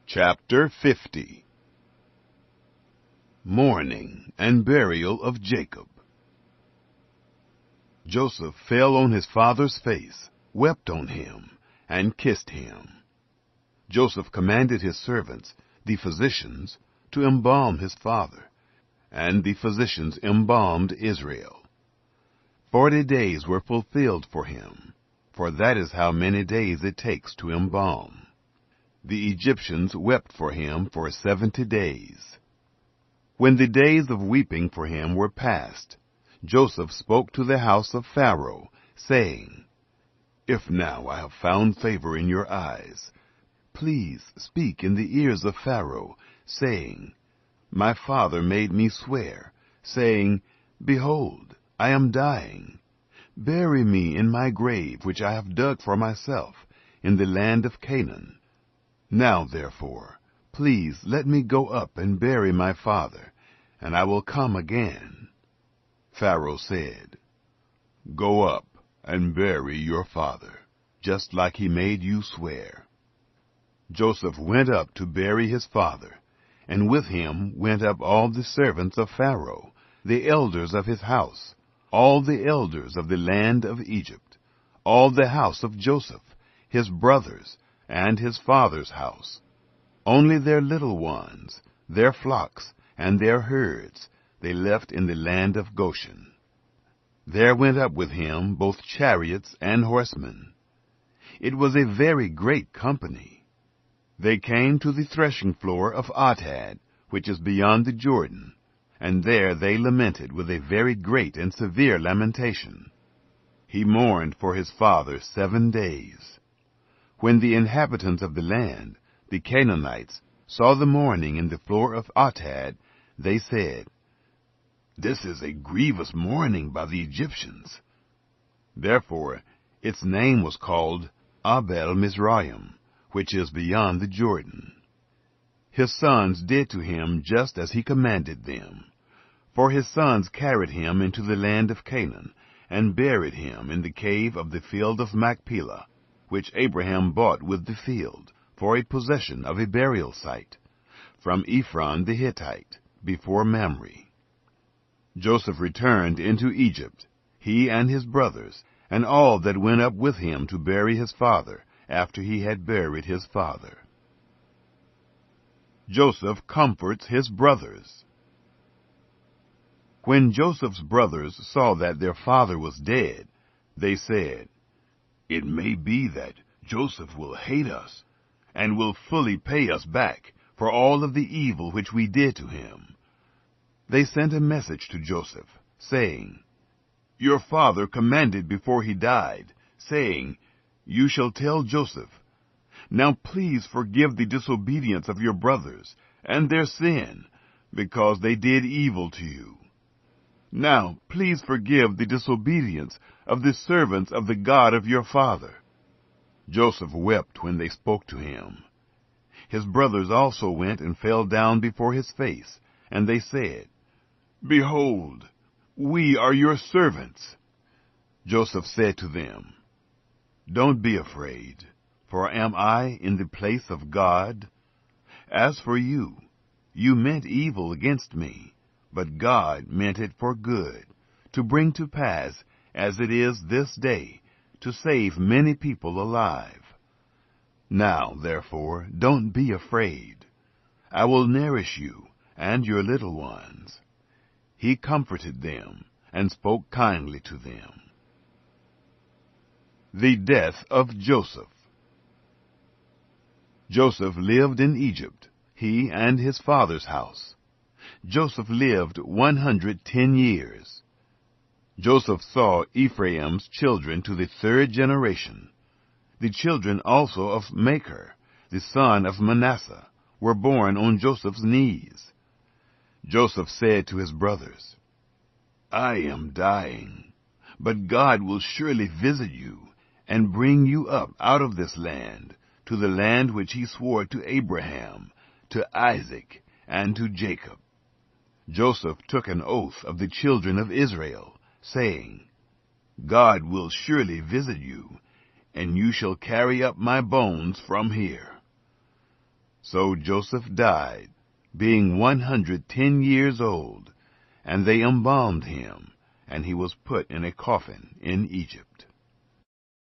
Chapter 50. Mourning and Burial of Jacob. Joseph fell on his father's face, wept on him, and kissed him. Joseph commanded his servants, the physicians, to embalm his father, and the physicians embalmed Israel. 40 days were fulfilled for him, for that is how many days it takes to embalm. The Egyptians wept for him for 70 days. When the days of weeping for him were past, Joseph spoke to the house of Pharaoh, saying, "If now I have found favor in your eyes, please speak in the ears of Pharaoh, saying, My father made me swear, saying, Behold, I am dying. Bury me in my grave which I have dug for myself in the land of Canaan. Now, therefore, please let me go up and bury my father, and I will come again." Pharaoh said, "Go up and bury your father, just like he made you swear." Joseph went up to bury his father, and with him went up all the servants of Pharaoh, the elders of his house, all the elders of the land of Egypt, all the house of Joseph, his brothers, and his father's house. Only their little ones, their flocks, and their herds they left in the land of Goshen. There went up with him both chariots and horsemen. It was a very great company. They came to the threshing floor of Atad, which is beyond the Jordan, and there they lamented with a very great and severe lamentation. He mourned for his father 7 days. When the inhabitants of the land, the Canaanites, saw the mourning in the floor of Atad, they said, "This is a grievous mourning by the Egyptians." Therefore its name was called Abel Mizraim, which is beyond the Jordan. His sons did to him just as he commanded them. For his sons carried him into the land of Canaan, and buried him in the cave of the field of Machpelah, which Abraham bought with the field, for a possession of a burial site, from Ephron the Hittite, before Mamre. Joseph returned into Egypt, he and his brothers, and all that went up with him to bury his father, after he had buried his father. Joseph comforts his brothers. When Joseph's brothers saw that their father was dead, they said, "It may be that Joseph will hate us, and will fully pay us back for all of the evil which we did to him." They sent a message to Joseph, saying, "Your father commanded before he died, saying, You shall tell Joseph, Now please forgive the disobedience of your brothers, and their sin, because they did evil to you. Now please forgive the disobedience of the servants of the God of your father." Joseph wept when they spoke to him. His brothers also went and fell down before his face, and they said, "Behold, we are your servants." Joseph said to them, "Don't be afraid, for am I in the place of God? As for you, you meant evil against me, but God meant it for good, to bring to pass, as it is this day, to save many people alive. Now, therefore, don't be afraid. I will nourish you and your little ones." He comforted them and spoke kindly to them. The death of Joseph. Joseph lived in Egypt, he and his father's house. Joseph lived 110 years. Joseph saw Ephraim's children to the 3rd generation. The children also of Machir, the son of Manasseh, were born on Joseph's knees. Joseph said to his brothers, "I am dying, but God will surely visit you and bring you up out of this land, to the land which he swore to Abraham, to Isaac, and to Jacob." Joseph took an oath of the children of Israel, saying, "God will surely visit you, and you shall carry up my bones from here." So Joseph died, being 110 years old, and they embalmed him, and he was put in a coffin in Egypt.